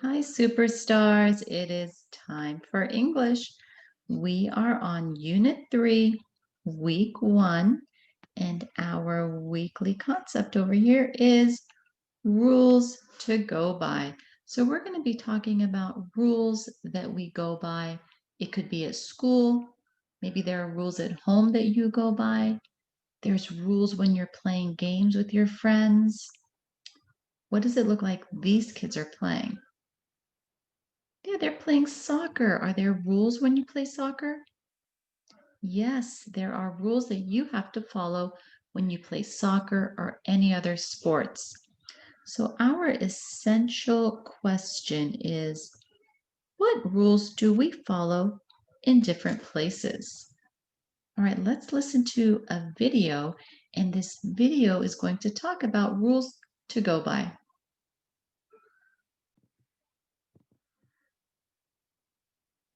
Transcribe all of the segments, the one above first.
Hi, superstars. It is time for English. We are on Unit 3, Week 1, and our weekly concept over here is rules to go by. So we're going to be talking about rules that we go by. It could be at school. Maybe there are rules at home that you go by. There's rules when you're playing games with your friends. What does it look like these kids are playing? Yeah, they're playing soccer. Are there rules when you play soccer? Yes, there are rules that you have to follow when you play soccer or any other sports. So, our essential question is, what rules do we follow in different places? All right, let's listen to a video, and this video is going to talk about rules to go by.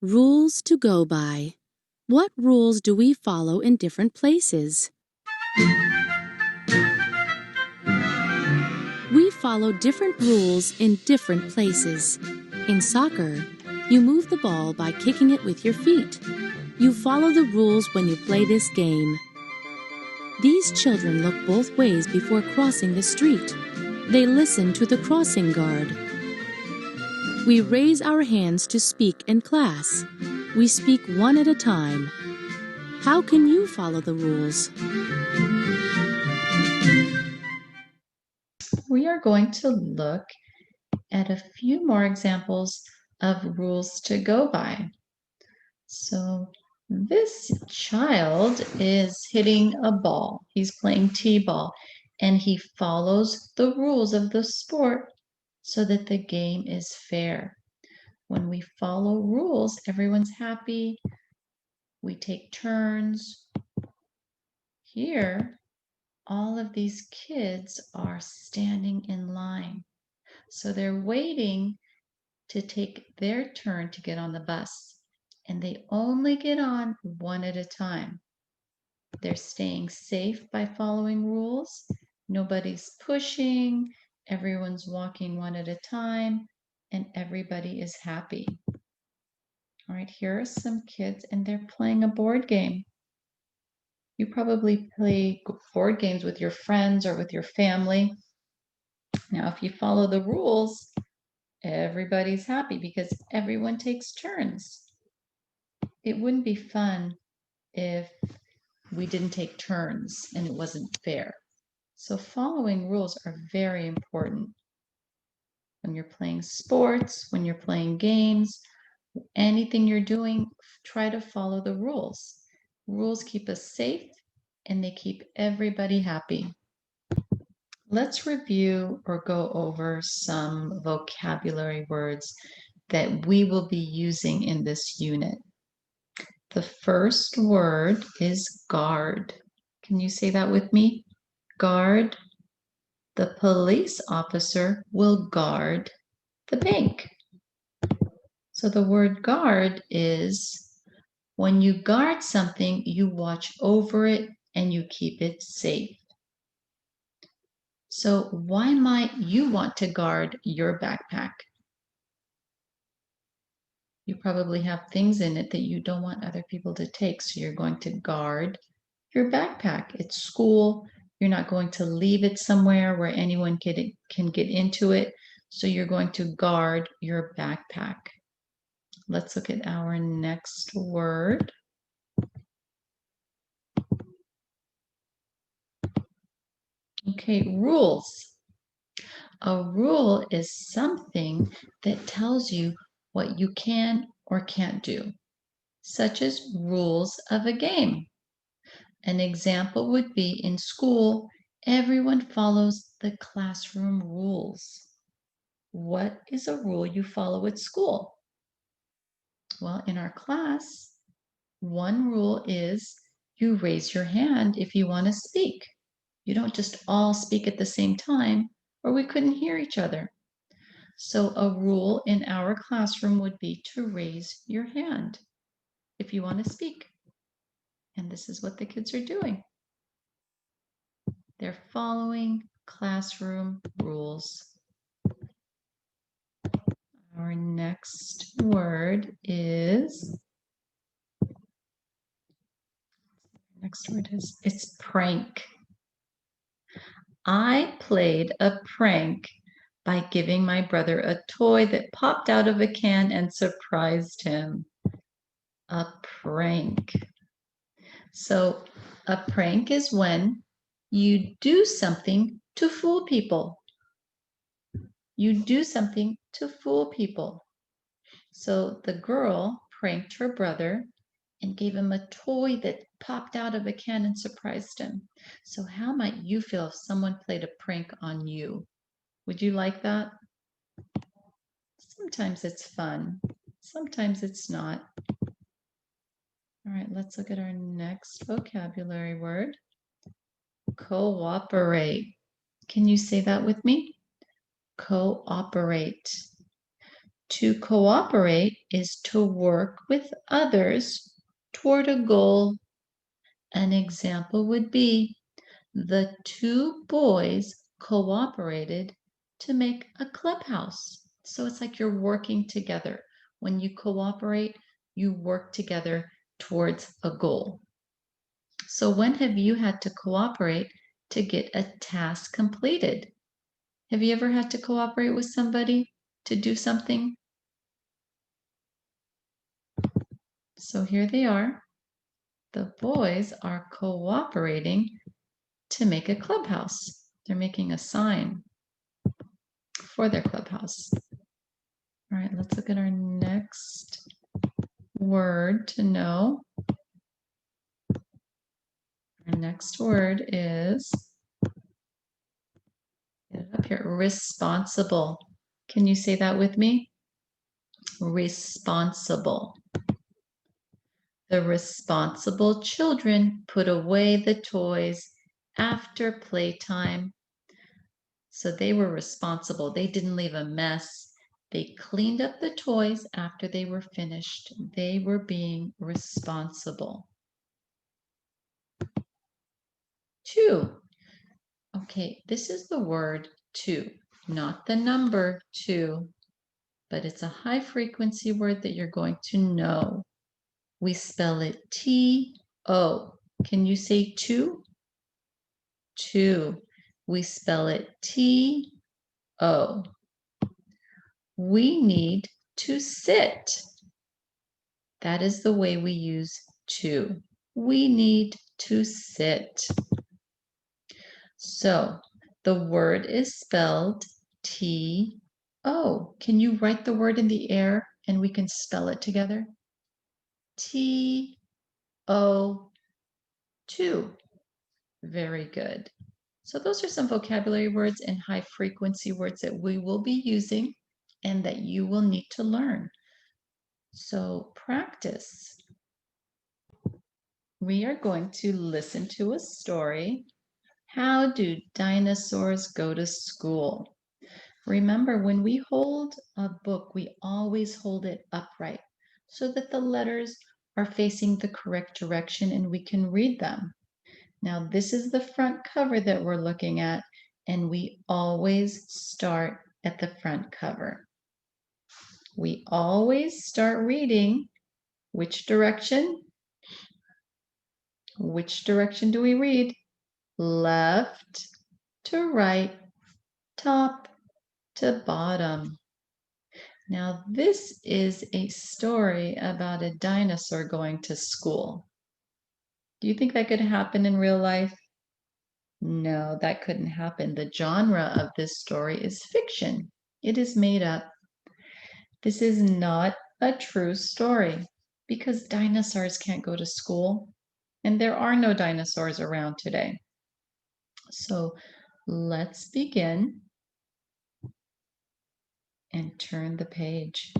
Rules to go by. What rules do we follow in different places? We follow different rules in different places. In soccer, you move the ball by kicking it with your feet. You follow the rules when you play this game. These children look both ways before crossing the street. They listen to the crossing guard. We raise our hands to speak in class. We speak one at a time. How can you follow the rules? We are going to look at a few more examples of rules to go by. So this child is hitting a ball. He's playing t-ball and he follows the rules of the sport so that the game is fair. When we follow rules, everyone's happy. We take turns. Here, all of these kids are standing in line. So they're waiting to take their turn to get on the bus. And they only get on one at a time. They're staying safe by following rules. Nobody's pushing. Everyone's walking one at a time. And everybody is happy. All right, here are some kids and they're playing a board game. You probably play board games with your friends or with your family. Now, if you follow the rules, everybody's happy because everyone takes turns. It wouldn't be fun if we didn't take turns and it wasn't fair. So following rules are very important when you're playing sports, when you're playing games, anything you're doing, try to follow the rules. Rules keep us safe and they keep everybody happy. Let's review or go over some vocabulary words that we will be using in this unit. The first word is guard. Can you say that with me? Guard. The police officer will guard the bank. So the word guard is when you guard something, you watch over it and you keep it safe. So why might you want to guard your backpack? You probably have things in it that you don't want other people to take, so you're going to guard your backpack. It's school. You're not going to leave it somewhere where anyone can get into it. So you're going to guard your backpack. Let's look at our next word. Okay, rules. A rule is something that tells you what you can or can't do, such as rules of a game. An example would be in school, everyone follows the classroom rules. What is a rule you follow at school? Well, in our class, one rule is you raise your hand if you want to speak. You don't just all speak at the same time, or we couldn't hear each other. So a rule in our classroom would be to raise your hand if you want to speak. And this is what the kids are doing. They're following classroom rules. All next word is, it's prank. I played a prank by giving my brother a toy that popped out of a can and surprised him. A prank. So a prank is when you do something to fool people. You do something to fool people. So the girl pranked her brother and gave him a toy that popped out of a can and surprised him. So how might you feel if someone played a prank on you? Would you like that? Sometimes it's fun. Sometimes it's not. All right, let's look at our next vocabulary word. Cooperate. Can you say that with me? Cooperate. To cooperate is to work with others toward a goal. An example would be the two boys cooperated to make a clubhouse. So it's like you're working together. When you cooperate, you work together towards a goal. So when have you had to cooperate to get a task completed? Have you ever had to cooperate with somebody to do something? So here they are. The boys are cooperating to make a clubhouse. They're making a sign for their clubhouse. All right, let's look at our next word to know. Our next word is, get it up here, responsible. Can you say that with me? Responsible. The responsible children put away the toys after playtime. So they were responsible. They didn't leave a mess. They cleaned up the toys after they were finished. They were being responsible. 2. Okay, this is the word 2, not the number 2, but it's a high frequency word that you're going to know. We spell it T-O. Can you say 2? 2. We spell it T-O. We need to sit. That is the way we use to. We need to sit. So the word is spelled T-O. Can you write the word in the air and we can spell it together? T-O, 2. Very good. So those are some vocabulary words and high frequency words that we will be using and that you will need to learn. So practice. We are going to listen to a story. How do dinosaurs go to school? Remember, when we hold a book, we always hold it upright so that the letters are facing the correct direction and we can read them. Now, this is the front cover that we're looking at, and we always start at the front cover. We always start reading which direction? Which direction do we read? Left to right, top to bottom. Now, this is a story about a dinosaur going to school. Do you think that could happen in real life? No, that couldn't happen. The genre of this story is fiction. It is made up. This is not a true story because dinosaurs can't go to school and there are no dinosaurs around today. So let's begin and turn the page.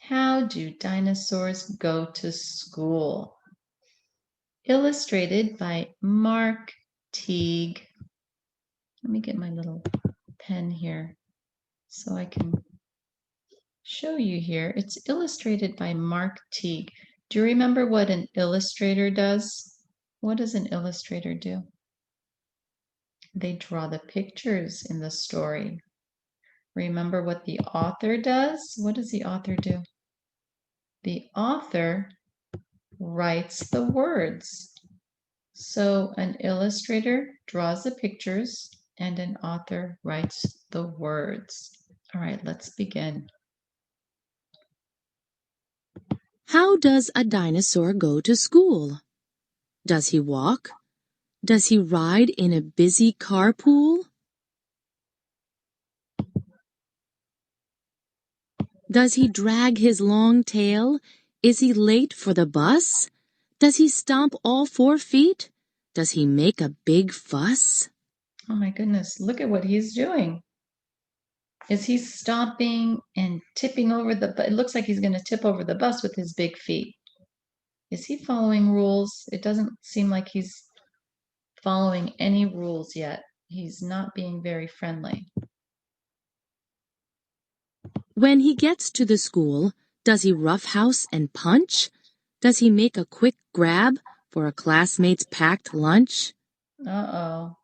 How do dinosaurs go to school? Illustrated by Mark Teague. Let me get my little pen here so I can show you here. It's illustrated by Mark Teague. Do you remember what an illustrator does? What does an illustrator do? They draw the pictures in the story. Remember what the author does? What does the author do? The author writes the words. So an illustrator draws the pictures and an author writes the words. All right, let's begin. How does a dinosaur go to school? Does he walk? Does he ride in a busy carpool? Does he drag his long tail? Is he late for the bus? Does he stomp all 4 feet? Does he make a big fuss? Oh my goodness, look at what he's doing. Is he stomping and tipping over it looks like he's going to tip over the bus with his big feet. Is he following rules? It doesn't seem like he's following any rules yet. He's not being very friendly. When he gets to the school, does he roughhouse and punch? Does he make a quick grab for a classmate's packed lunch? Uh-oh.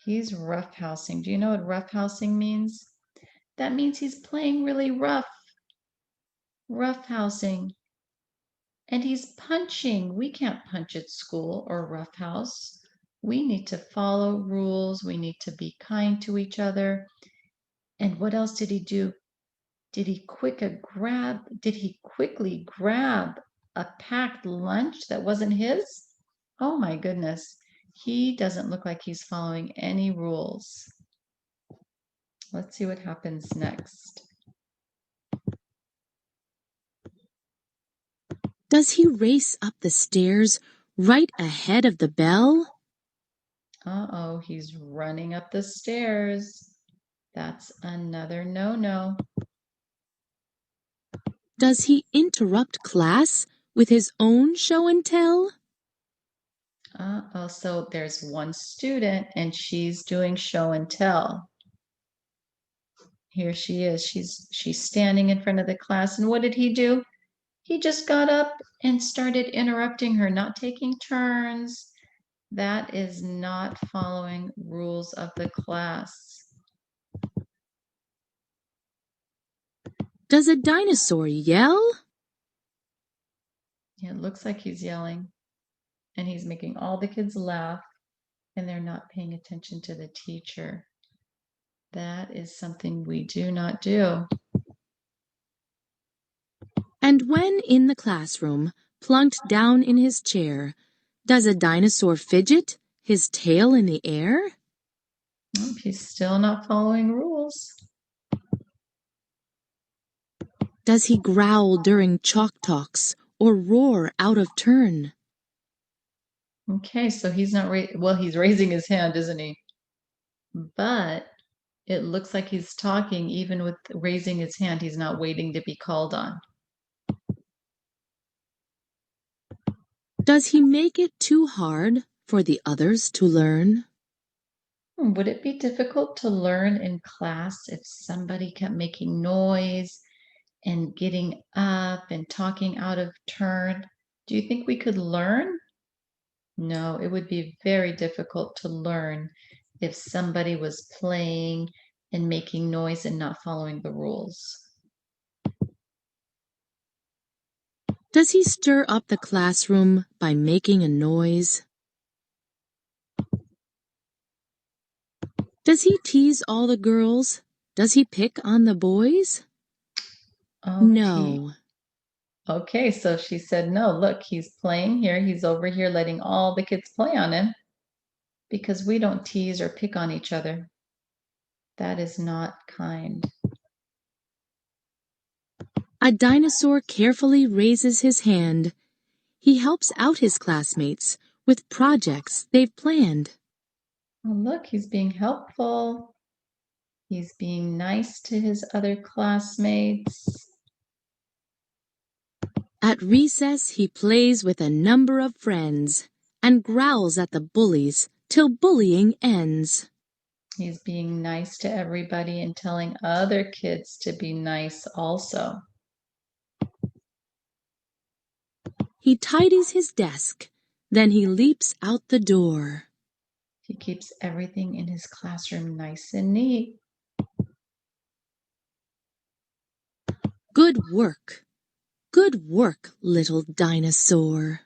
He's roughhousing. Do you know what roughhousing means? That means he's playing really rough. Roughhousing. And he's punching. We can't punch at school or roughhouse. We need to follow rules. We need to be kind to each other. And what else did he do? Did he quickly grab a packed lunch that wasn't his? Oh my goodness. He doesn't look like he's following any rules. Let's see what happens next. Does he race up the stairs right ahead of the bell? Uh-oh, he's running up the stairs. That's another no-no. Does he interrupt class with his own show and tell? Uh-oh, so there's one student and she's doing show and tell. Here she is. She's standing in front of the class. And what did he do? He just got up and started interrupting her, not taking turns. That is not following rules of the class. Does a dinosaur yell? It looks like he's yelling and he's making all the kids laugh and they're not paying attention to the teacher. That is something we do not do. And when in the classroom, plunked down in his chair, does a dinosaur fidget, his tail in the air? He's still not following rules. Does he growl during chalk talks or roar out of turn? Okay, so he's not, well, he's raising his hand, isn't he? But it looks like he's talking even with raising his hand. He's not waiting to be called on. Does he make it too hard for the others to learn? Would it be difficult to learn in class if somebody kept making noise and getting up and talking out of turn? Do you think we could learn? No, it would be very difficult to learn if somebody was playing and making noise and not following the rules. Does he stir up the classroom by making a noise? Does he tease all the girls? Does he pick on the boys? No. Okay, so she said, no, look, he's playing here. He's over here letting all the kids play on him because we don't tease or pick on each other. That is not kind. A dinosaur carefully raises his hand. He helps out his classmates with projects they've planned. Oh, look, he's being helpful. He's being nice to his other classmates. At recess, he plays with a number of friends and growls at the bullies till bullying ends. He's being nice to everybody and telling other kids to be nice also. He tidies his desk, then he leaps out the door. He keeps everything in his classroom nice and neat. Good work. Good work, little dinosaur.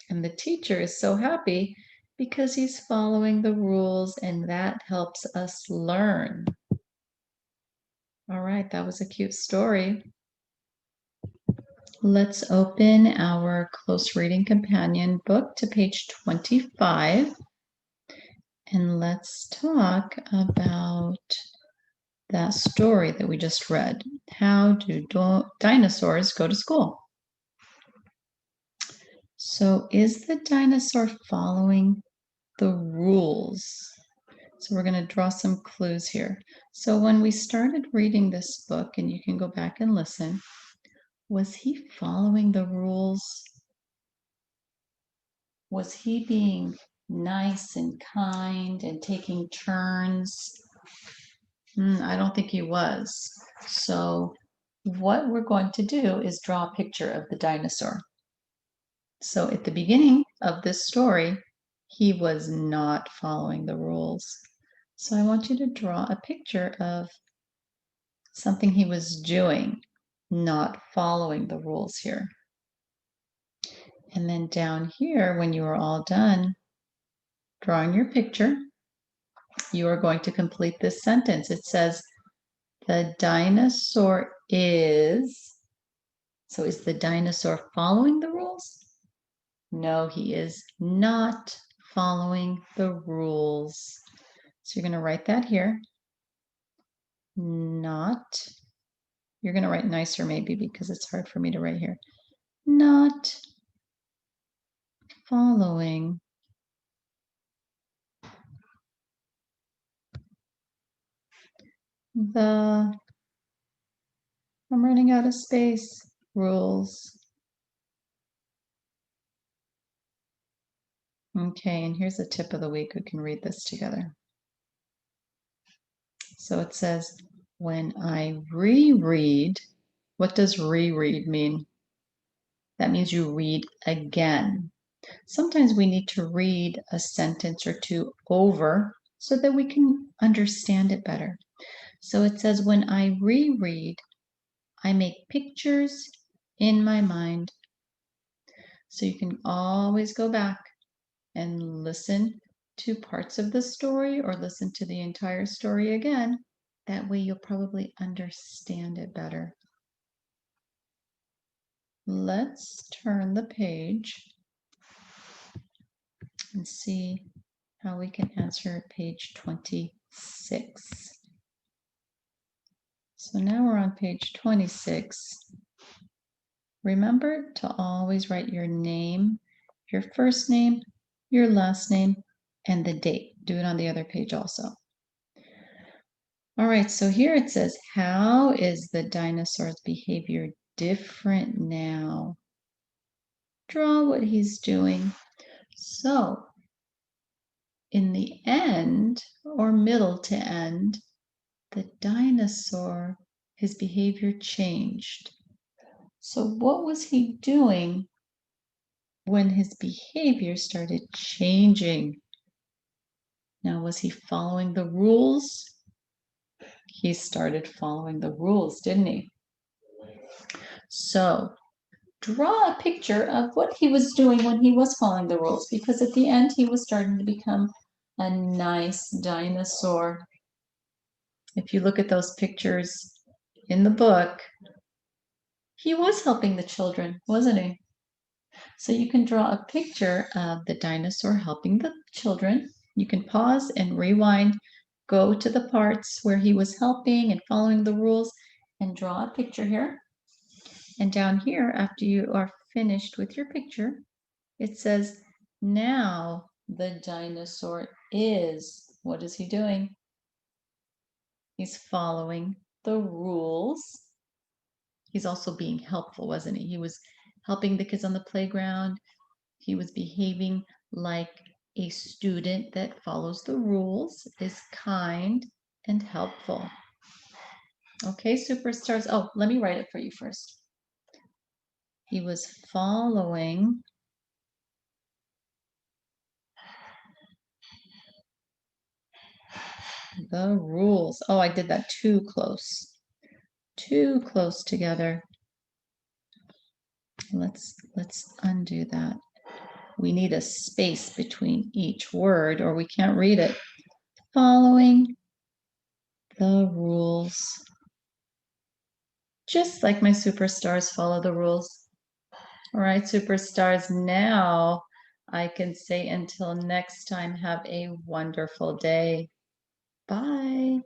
And the teacher is so happy because he's following the rules and that helps us learn. All right, that was a cute story. Let's open our close reading companion book to page 25 and let's talk about that story that we just read. How do dinosaurs go to school? So is the dinosaur following the rules? So we're going to draw some clues here. So when we started reading this book, and you can go back and listen, was he following the rules? Was he being nice and kind and taking turns? I don't think he was. So what we're going to do is draw a picture of the dinosaur. So at the beginning of this story, he was not following the rules. So I want you to draw a picture of something he was doing, not following the rules here. And then down here, when you are all done drawing your picture, you are going to complete this sentence. It says, the dinosaur is, so is the dinosaur following the rules? No, he is not following the rules. So you're going to write that here. Not. You're going to write nicer maybe because it's hard for me to write here. Not following the, I'm running out of space, rules. Okay, and here's a tip of the week. We can read this together. So it says, when I reread, what does reread mean? That means you read again. Sometimes we need to read a sentence or two over so that we can understand it better. So it says, when I reread, I make pictures in my mind. So you can always go back and listen to parts of the story or listen to the entire story again. That way you'll probably understand it better. Let's turn the page and see how we can answer page 26. So now we're on page 26. Remember to always write your name, your first name, your last name, and the date. Do it on the other page also. All right, so here it says, how is the dinosaur's behavior different now? Draw what he's doing. So in the end, or middle to end, the dinosaur, his behavior changed. So what was he doing when his behavior started changing? Now, was he following the rules? He started following the rules, didn't he? So draw a picture of what he was doing when he was following the rules, because at the end he was starting to become a nice dinosaur. If you look at those pictures in the book, he was helping the children, wasn't he? So you can draw a picture of the dinosaur helping the children. You can pause and rewind, go to the parts where he was helping and following the rules, and draw a picture here. And down here, after you are finished with your picture, it says, now the dinosaur is, what is he doing? He's following the rules. He's also being helpful, wasn't he? He was helping the kids on the playground. He was behaving like a student that follows the rules, is kind and helpful. Okay, superstars. Oh, let me write it for you first. He was following the rules. Oh, I did that too close. too close together. Let's undo that. We need a space between each word or we can't read it. Following the rules. Just like my superstars follow the rules. All right, superstars, now I can say until next time, have a wonderful day. Bye.